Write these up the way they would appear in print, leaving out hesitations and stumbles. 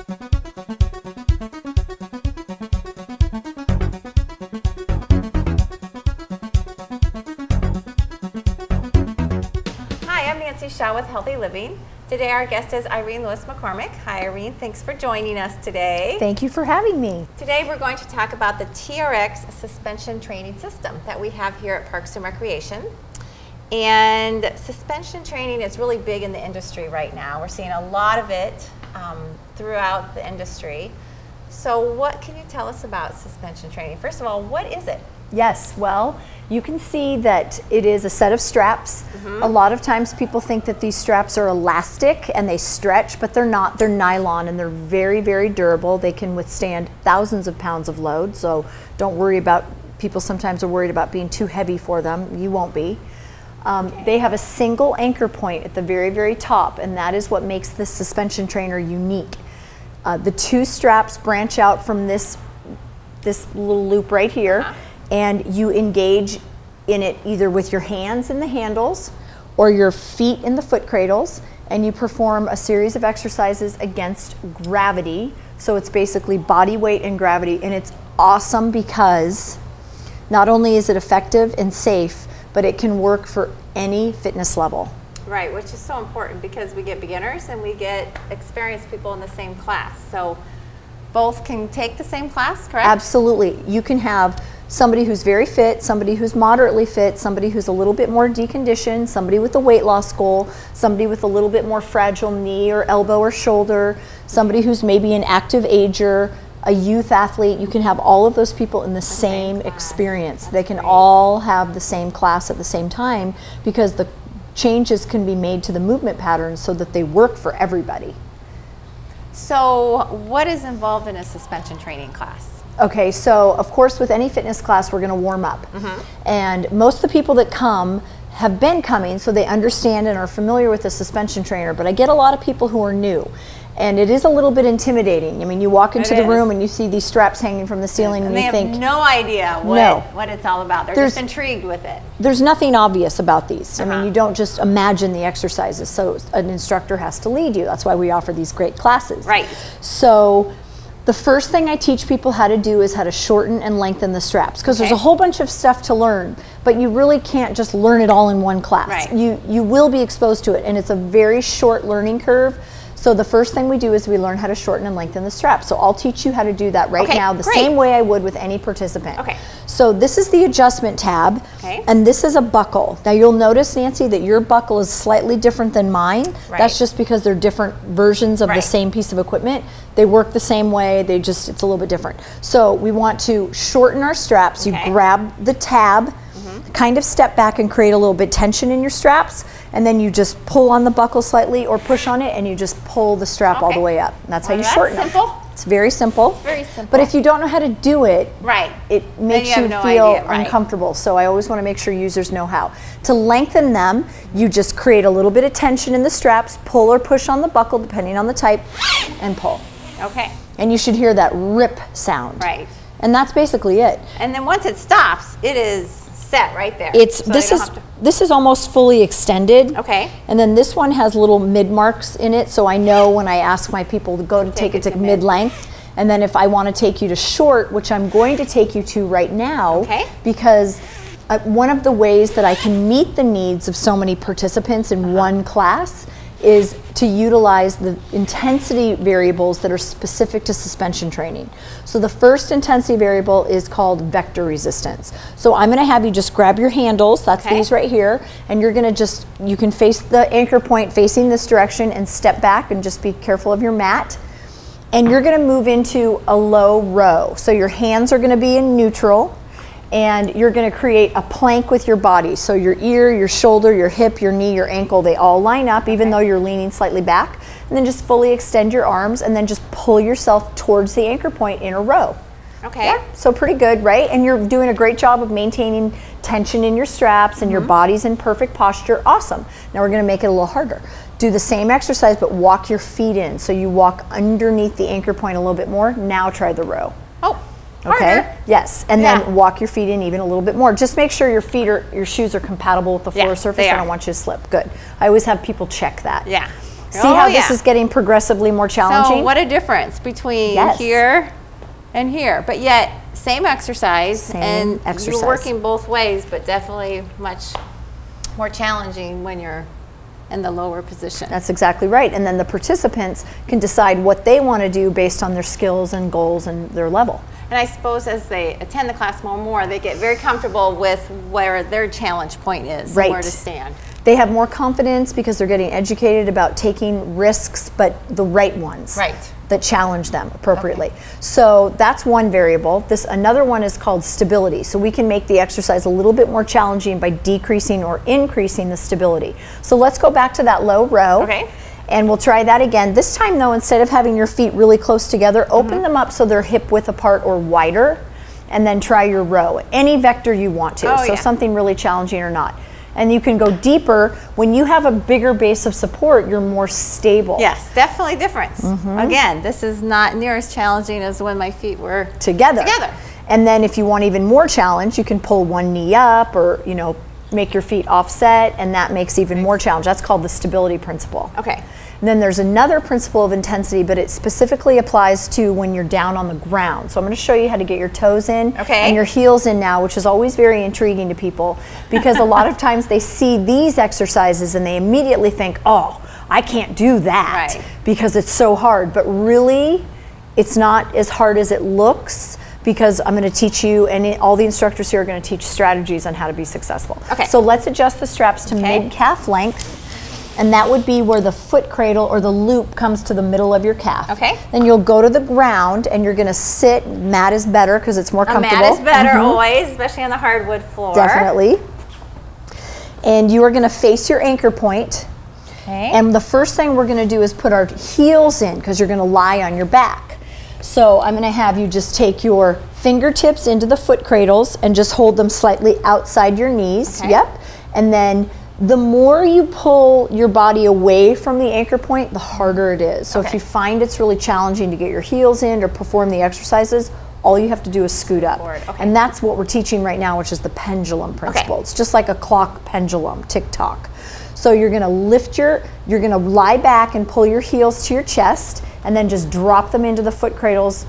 Hi, I'm Nancy Shaw with Healthy Living. Today our guest is Irene Lewis McCormick. Hi Irene, thanks for joining us today. Thank you for having me. Today we're going to talk about the TRX suspension training system that we have here at Parks and Recreation. And suspension training is really big in the industry right now. We're seeing a lot of it throughout the industry. So what can you tell us about suspension training? First of all, what is it? Yes, well, you can see that it is a set of straps. A lot of times people think that these straps are elastic and they stretch, but they're not. They're nylon and they're very, very durable. They can withstand thousands of pounds of load, so don't worry about, people sometimes are worried about being too heavy for them. You won't be. They have a single anchor point at the very, very top, and that is what makes this suspension trainer unique. The two straps branch out from this little loop right here, and you engage in it either with your hands in the handles or your feet in the foot cradles, and you perform a series of exercises against gravity. So it's basically body weight and gravity, and it's awesome because not only is it effective and safe, but it can work for any fitness level. Right, which is so important because we get beginners and we get experienced people in the same class. So both can take the same class, correct? Absolutely. You can have somebody who's very fit, somebody who's moderately fit, somebody who's a little bit more deconditioned, somebody with a weight loss goal, somebody with a little bit more fragile knee or elbow or shoulder, somebody who's maybe an active ager, a youth athlete. You can have all of those people in the same experience. They can all have the same class at the same time because the changes can be made to the movement patterns so that they work for everybody. So what is involved in a suspension training class? Okay, so of course with any fitness class we're going to warm up. And most of the people that come have been coming, so they understand and are familiar with the suspension trainer, but I get a lot of people who are new. And it is a little bit intimidating. I mean, you walk into the room and you see these straps hanging from the ceiling and you think, they have no idea what it's all about. They're just intrigued with it. There's nothing obvious about these. I mean, you don't just imagine the exercises. So an instructor has to lead you. That's why we offer these great classes. Right. So the first thing I teach people how to do is how to shorten and lengthen the straps, because there's a whole bunch of stuff to learn, but you really can't just learn it all in one class. Right. You will be exposed to it, and it's a very short learning curve. So the first thing we do is we learn how to shorten and lengthen the straps. So I'll teach you how to do that right now the same way I would with any participant. So this is the adjustment tab, and this is a buckle. Now you'll notice, Nancy, that your buckle is slightly different than mine. That's just because they're different versions of the same piece of equipment. They work the same way, it's a little bit different. So we want to shorten our straps. You grab the tab, kind of step back and create a little bit tension in your straps, and then you just pull on the buckle slightly or push on it and you just pull the strap all the way up. And that's how you shorten it. It's very simple. Very simple. But if you don't know how to do it, it makes you feel uncomfortable. So I always want to make sure users know how. To lengthen them, you just create a little bit of tension in the straps, pull or push on the buckle depending on the type, and pull. And you should hear that rip sound. And that's basically it. And then once it stops, it is set right there. This is almost fully extended. And then this one has little mid marks in it, so I know when I ask my people to go to take it to mid length. And then if I want to take you to short, which I'm going to take you to right now, because one of the ways that I can meet the needs of so many participants in one class is to utilize the intensity variables that are specific to suspension training. So the first intensity variable is called vector resistance. So I'm gonna have you just grab your handles, that's these right here, and you're gonna you can face the anchor point facing this direction and step back and just be careful of your mat. And you're gonna move into a low row. So your hands are gonna be in neutral, and you're going to create a plank with your body. So your ear, your shoulder, your hip, your knee, your ankle, they all line up even though you're leaning slightly back. And then just fully extend your arms and then just pull yourself towards the anchor point in a row. So pretty good, right? And you're doing a great job of maintaining tension in your straps and your body's in perfect posture. Awesome. Now we're going to make it a little harder. Do the same exercise but walk your feet in. So you walk underneath the anchor point a little bit more. Now try the row. Okay. Yes, and then walk your feet in even a little bit more. Just make sure your shoes are compatible with the floor surface. I don't want you to slip. Good. I always have people check that. See how this is getting progressively more challenging? So what a difference between here and here, but yet same exercise, and you're working both ways, but definitely much more challenging when you're in the lower position. That's exactly right. And then the participants can decide what they want to do based on their skills and goals and their level. And I suppose as they attend the class more, they get very comfortable with where their challenge point is, and where to stand. They have more confidence because they're getting educated about taking risks, but the right ones. That challenge them appropriately. So that's one variable. Another one is called stability. So we can make the exercise a little bit more challenging by decreasing or increasing the stability. So let's go back to that low row. And we'll try that again. This time though, instead of having your feet really close together, open them up so they're hip width apart or wider, and then try your row. Any vector you want to. So something really challenging or not. And you can go deeper. When you have a bigger base of support, you're more stable. Yes, definitely difference. Again, this is not near as challenging as when my feet were together. And then if you want even more challenge, you can pull one knee up, or make your feet offset, and that makes even more challenge. That's called the stability principle. And then there's another principle of intensity, but it specifically applies to when you're down on the ground. So I'm going to show you how to get your toes in and your heels in now, which is always very intriguing to people, because a lot of times they see these exercises and they immediately think, oh, I can't do that because it's so hard. But really, it's not as hard as it looks, because I'm going to teach you, and all the instructors here are going to teach strategies on how to be successful. So let's adjust the straps to mid-calf length. And that would be where the foot cradle or the loop comes to the middle of your calf. Then you'll go to the ground and you're going to sit. Mat is better because it's more comfortable. A mat is better always, especially on the hardwood floor. Definitely. And you are going to face your anchor point. And the first thing we're going to do is put our heels in, because you're going to lie on your back. So I'm going to have you just take your fingertips into the foot cradles and just hold them slightly outside your knees. And then the more you pull your body away from the anchor point, the harder it is. So if you find it's really challenging to get your heels in or perform the exercises, all you have to do is scoot up. And that's what we're teaching right now, which is the pendulum principle. It's just like a clock pendulum, tick-tock. So you're going to you're going to lie back and pull your heels to your chest, and then just drop them into the foot cradles.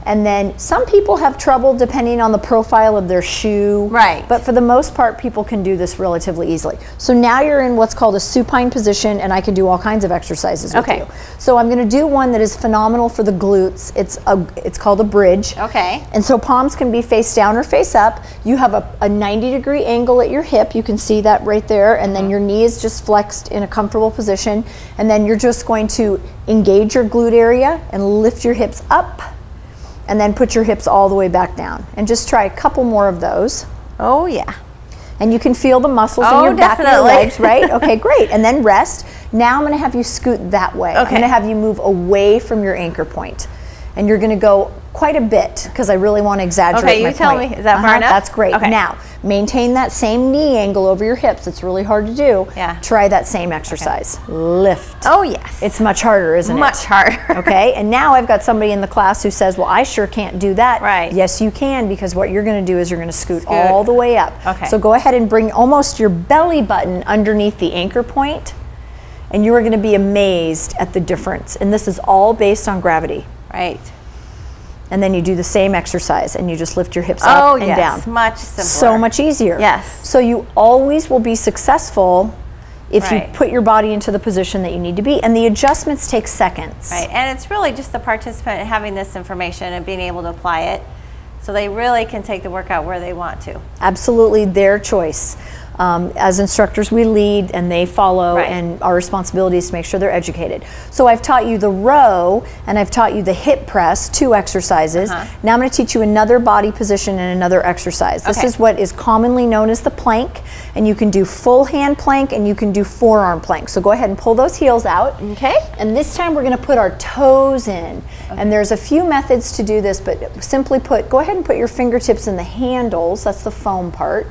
And then some people have trouble depending on the profile of their shoe. But for the most part, people can do this relatively easily. So now you're in what's called a supine position, and I can do all kinds of exercises with you. So I'm going to do one that is phenomenal for the glutes. It's called a bridge. And so palms can be face down or face up. You have a 90-degree angle at your hip. You can see that right there. And then your knee is just flexed in a comfortable position. And then you're just going to engage your glute area and lift your hips up, and then put your hips all the way back down, and just try a couple more of those. And you can feel the muscles in your back of your legs, right? Okay, great. And then rest. Now I'm going to have you scoot that way. I'm going to have you move away from your anchor point, and you're going to go quite a bit, because I really want to exaggerate my point. Okay, you tell me. Is that far enough? That's great. Now, maintain that same knee angle over your hips. It's really hard to do. Try that same exercise. Lift. It's much harder, isn't it? Much harder. And now I've got somebody in the class who says, well, I sure can't do that. Yes, you can, because what you're going to do is you're going to scoot all the way up. So go ahead and bring almost your belly button underneath the anchor point, and you are going to be amazed at the difference. And this is all based on gravity. And then you do the same exercise, and you just lift your hips up and down. Much simpler. So much easier. So you always will be successful if you put your body into the position that you need to be, and the adjustments take seconds. And it's really just the participant having this information and being able to apply it, so they really can take the workout where they want to. Absolutely their choice. As instructors, we lead and they follow, and our responsibility is to make sure they're educated. So I've taught you the row, and I've taught you the hip press, 2 exercises. Now I'm going to teach you another body position and another exercise. This is what is commonly known as the plank, and you can do full hand plank and you can do forearm plank. So go ahead and pull those heels out. And this time we're going to put our toes in. And there's a few methods to do this, but simply put, go ahead and put your fingertips in the handles. That's the foam part.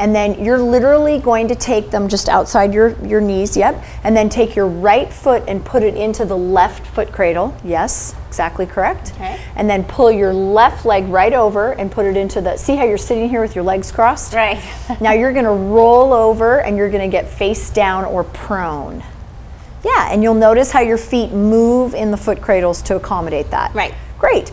And then you're literally going to take them just outside your knees, and then take your right foot and put it into the left foot cradle. Yes, exactly correct. And then pull your left leg right over and put it into the, see how you're sitting here with your legs crossed? Now you're going to roll over, and you're going to get face down or prone. Yeah, and you'll notice how your feet move in the foot cradles to accommodate that. Right. Great.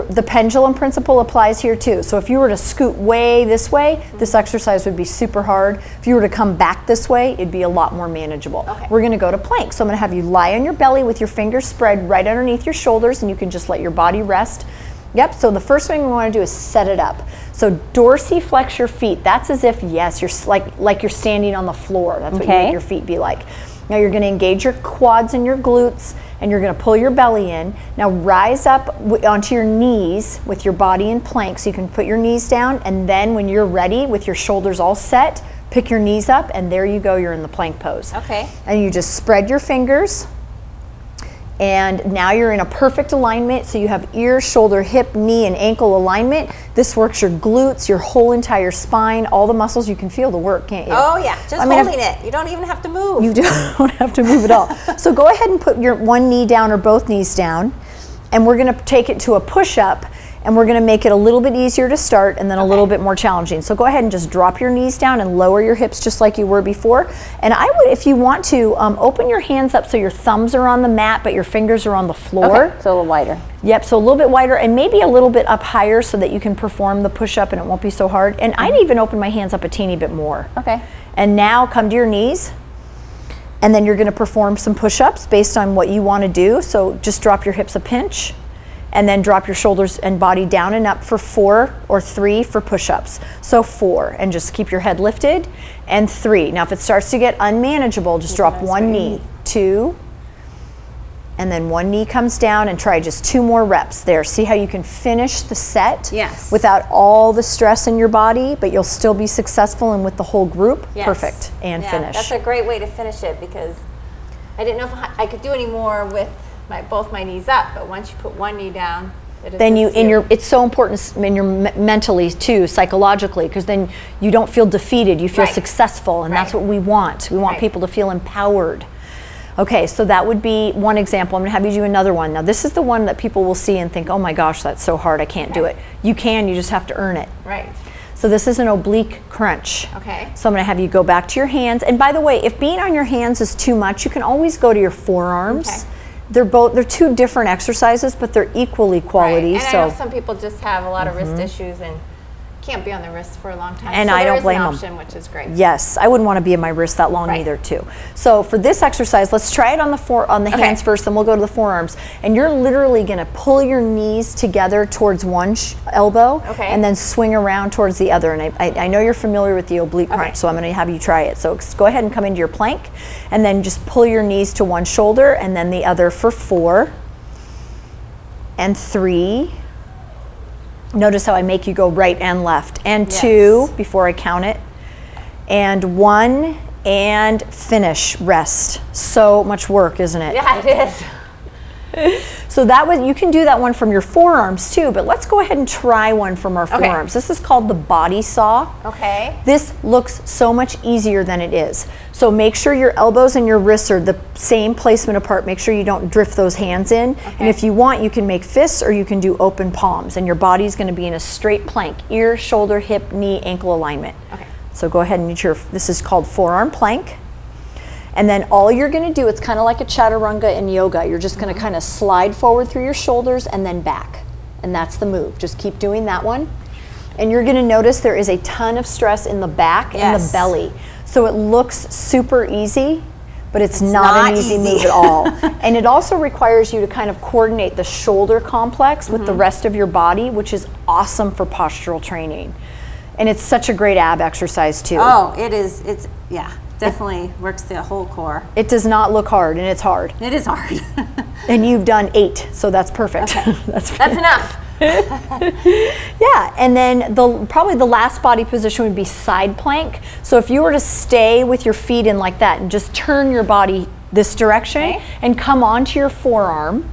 The pendulum principle applies here too. So if you were to scoot way this way, this exercise would be super hard. If you were to come back this way, it'd be a lot more manageable. Okay. We're gonna go to plank. So I'm gonna have you lie on your belly with your fingers spread right underneath your shoulders, and you can just let your body rest. Yep, so the first thing we wanna do is set it up. So dorsiflex your feet. That's as if, yes, you're like you're standing on the floor. That's what you want your feet be like. Now you're gonna engage your quads and your glutes, and you're gonna pull your belly in. Now rise up onto your knees with your body in plank, so you can put your knees down, and then when you're ready with your shoulders all set, pick your knees up, and there you go, you're in the plank pose. Okay. And you just spread your fingers, and now you're in a perfect alignment, so you have ear, shoulder, hip, knee, and ankle alignment. This works your glutes, your whole entire spine, all the muscles. You can feel the work, can't you? Oh yeah, just holding it. You don't even have to move. You don't have to move at all. So go ahead and put your one knee down or both knees down, and we're gonna take it to a push-up, and we're gonna make it a little bit easier to start and then a little bit more challenging. So go ahead and just drop your knees down and lower your hips just like you were before. And I would, if you want to, open your hands up so your thumbs are on the mat, but your fingers are on the floor. Okay, so a little wider. Yep, so a little bit wider and maybe a little bit up higher so that you can perform the push-up and it won't be so hard. And I'd even open my hands up a teeny bit more. Okay. And now come to your knees. And then you're gonna perform some push-ups based on what you wanna do. So just drop your hips a pinch, and then drop your shoulders and body down and up for 4 or 3 for push-ups. So 4, and just keep your head lifted, and 3. Now if it starts to get unmanageable, just drop one knee, 2, and then one knee comes down, and try just 2 more reps there. See how you can finish the set without all the stress in your body, but you'll still be successful and with the whole group. Perfect, and finish. That's a great way to finish it, because I didn't know if I could do any more with both my knees up, but once you put one knee down, then it's so important in your mentally too, psychologically, because then you don't feel defeated, you feel successful, and that's what we want. We want people to feel empowered. Okay, so that would be one example. I'm gonna have you do another one. Now this is the one that people will see and think, oh my gosh, that's so hard, I can't do it. You can, you just have to earn it. Right. So this is an oblique crunch. Okay. So I'm gonna have you go back to your hands, and by the way, if being on your hands is too much, you can always go to your forearms. Okay. They're 2 different exercises, but they're equally quality. Right. And I know some people just have a lot of wrist issues and can't be on the wrist for a long time. And so I don't blame an them. option, which is great. Yes, I wouldn't want to be in my wrist that long either too. So for this exercise, let's try it on the hands first, then we'll go to the forearms. And you're literally going to pull your knees together towards one elbow, and then swing around towards the other. And I know you're familiar with the oblique crunch, so I'm going to have you try it. So go ahead and come into your plank, and then just pull your knees to one shoulder and then the other for 4 and 3. Notice how I make you go right and left, and 2 before I count it, and 1, and finish, rest. So much work, isn't it? Yeah, it is. So you can do that one from your forearms too, but let's go ahead and try one from our forearms. This is called the body saw. Okay. This looks so much easier than it is. So make sure your elbows and your wrists are the same placement apart. Make sure you don't drift those hands in. And if you want, you can make fists or you can do open palms, and your body's gonna be in a straight plank, ear, shoulder, hip, knee, ankle alignment. Okay. So go ahead and this is called forearm plank. And then all you're gonna do, it's kind of like a chaturanga in yoga. You're just gonna kind of slide forward through your shoulders and then back. And that's the move. Just keep doing that one. And you're gonna notice there is a ton of stress in the back and the belly. So it looks super easy, but it's not an easy move at all. And it also requires you to kind of coordinate the shoulder complex with the rest of your body, which is awesome for postural training. And it's such a great ab exercise too. Oh, it is, yeah. Definitely works the whole core. It does not look hard, and it's hard. It is hard. And you've done 8, so that's perfect. Okay. That's enough. Yeah, and then probably the last body position would be side plank. So if you were to stay with your feet in like that and just turn your body this direction and come onto your forearm,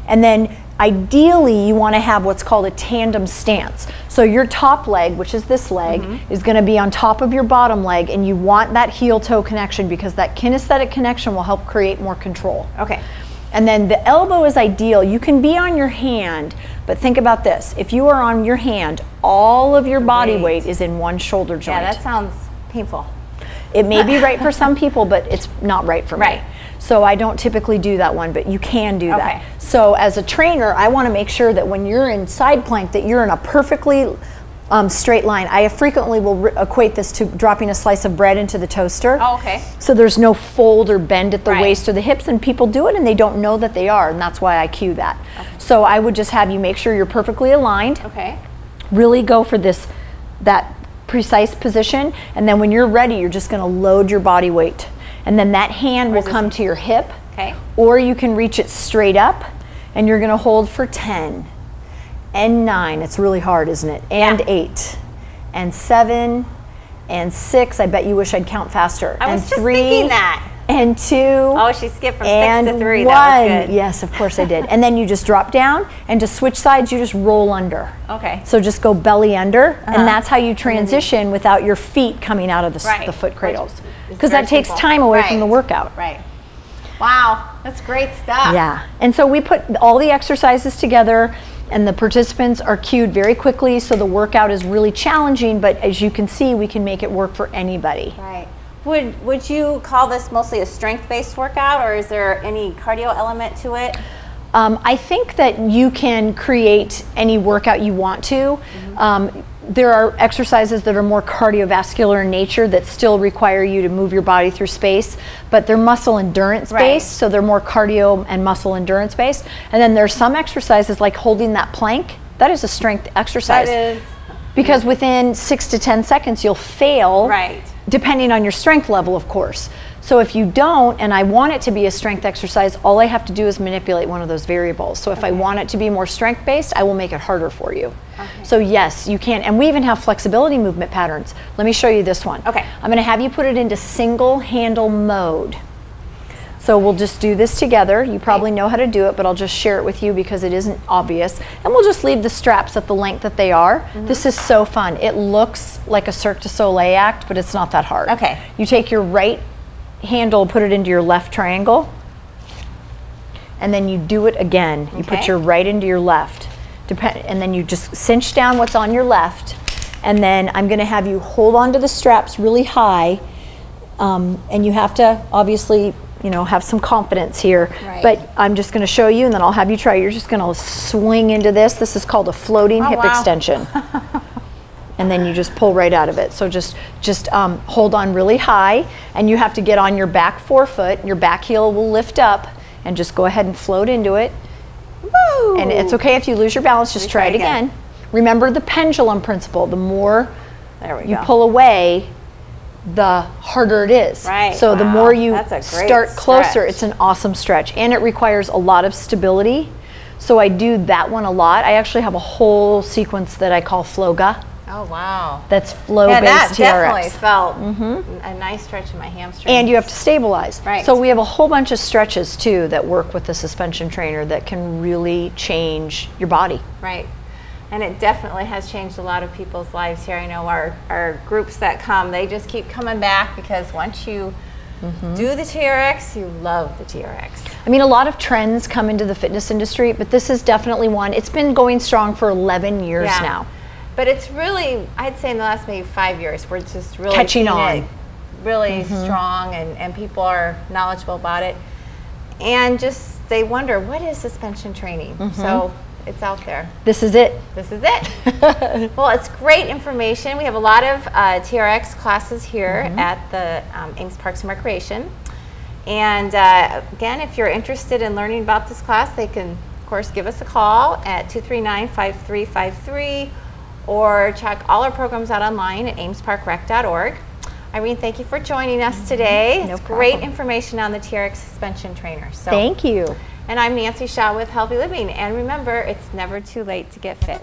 and then ideally you want to have what's called a tandem stance. So your top leg, which is this leg, is going to be on top of your bottom leg, and you want that heel toe connection because that kinesthetic connection will help create more control. Okay. And then the elbow is ideal. You can be on your hand, but think about this. If you are on your hand, all of your body weight is in one shoulder joint. Yeah, that sounds painful. It may be right for some people, but it's not right for me. So I don't typically do that one, but you can do that. So as a trainer, I want to make sure that when you're in side plank that you're in a perfectly straight line. I frequently will equate this to dropping a slice of bread into the toaster. Oh, okay. So there's no fold or bend at the waist or the hips, and people do it and they don't know that they are, and that's why I cue that. So I would just have you make sure you're perfectly aligned. Really go for that precise position, and then when you're ready, you're just going to load your body weight. And then that hand will come to your hip, or you can reach it straight up, and you're going to hold for 10. And 9, it's really hard, isn't it? And 8, and 7, and 6. I bet you wish I'd count faster. I was and just 3, thinking that. And 2. Oh, she skipped from 6 to 3. 1. That was good. Yes, of course I did. And then you just drop down, and to switch sides, you just roll under. So just go belly under, and that's how you transition without your feet coming out of the foot cradles. Because that takes time away from the workout. Wow, that's great stuff. Yeah, and so we put all the exercises together, and the participants are cued very quickly, so the workout is really challenging, but as you can see, we can make it work for anybody. Would you call this mostly a strength-based workout, or is there any cardio element to it? I think that you can create any workout you want to. There are exercises that are more cardiovascular in nature that still require you to move your body through space, but they're muscle endurance based, so they're more cardio and muscle endurance based. And then there's some exercises like holding that plank. That is a strength exercise. That is. Because within 6 to 10 seconds you'll fail, depending on your strength level, of course. So if you don't, and I want it to be a strength exercise, all I have to do is manipulate one of those variables. So if I want it to be more strength-based, I will make it harder for you. So yes, you can. And we even have flexibility movement patterns. Let me show you this one. I'm going to have you put it into single handle mode. So we'll just do this together. You probably know how to do it, but I'll just share it with you because it isn't obvious. And we'll just leave the straps at the length that they are. This is so fun. It looks like a Cirque du Soleil act, but it's not that hard. You take your right handle, put it into your left triangle, and then you do it again. You put your right into your left, and then you just cinch down what's on your left, and then I'm going to have you hold on to the straps really high, and you have to obviously, you know, have some confidence here, but I'm just going to show you, and then I'll have you try. You're just going to swing into this. This is called a floating hip extension. And then you just pull right out of it. So just hold on really high, and you have to get on your back forefoot. Your back heel will lift up, and just go ahead and float into it. Woo! And it's okay if you lose your balance, just try it again. Remember the pendulum principle. The more you pull away, the harder it is. So the more you start closer, it's an awesome stretch. And it requires a lot of stability. So I do that one a lot. I actually have a whole sequence that I call Floga. Oh, wow. That's flow-based TRX. Definitely felt a nice stretch in my hamstrings. And you have to stabilize. So we have a whole bunch of stretches, too, that work with the suspension trainer that can really change your body. And it definitely has changed a lot of people's lives here. I know our groups that come, they just keep coming back because once you do the TRX, you love the TRX. I mean, a lot of trends come into the fitness industry, but this is definitely one. It's been going strong for 11 years now. But it's really, I'd say in the last maybe 5 years, we're just really catching on. Really strong, and people are knowledgeable about it. And just, they wonder, what is suspension training? So it's out there. This is it. This is it. Well, it's great information. We have a lot of TRX classes here at the Ames Parks and Recreation. And again, if you're interested in learning about this class, they can, of course, give us a call at 239-5353. or check all our programs out online at amesparkrec.org. Irene, thank you for joining us today. It's great information on the TRX suspension trainer. So, thank you. And I'm Nancy Shaw with Healthy Living. And remember, it's never too late to get fit.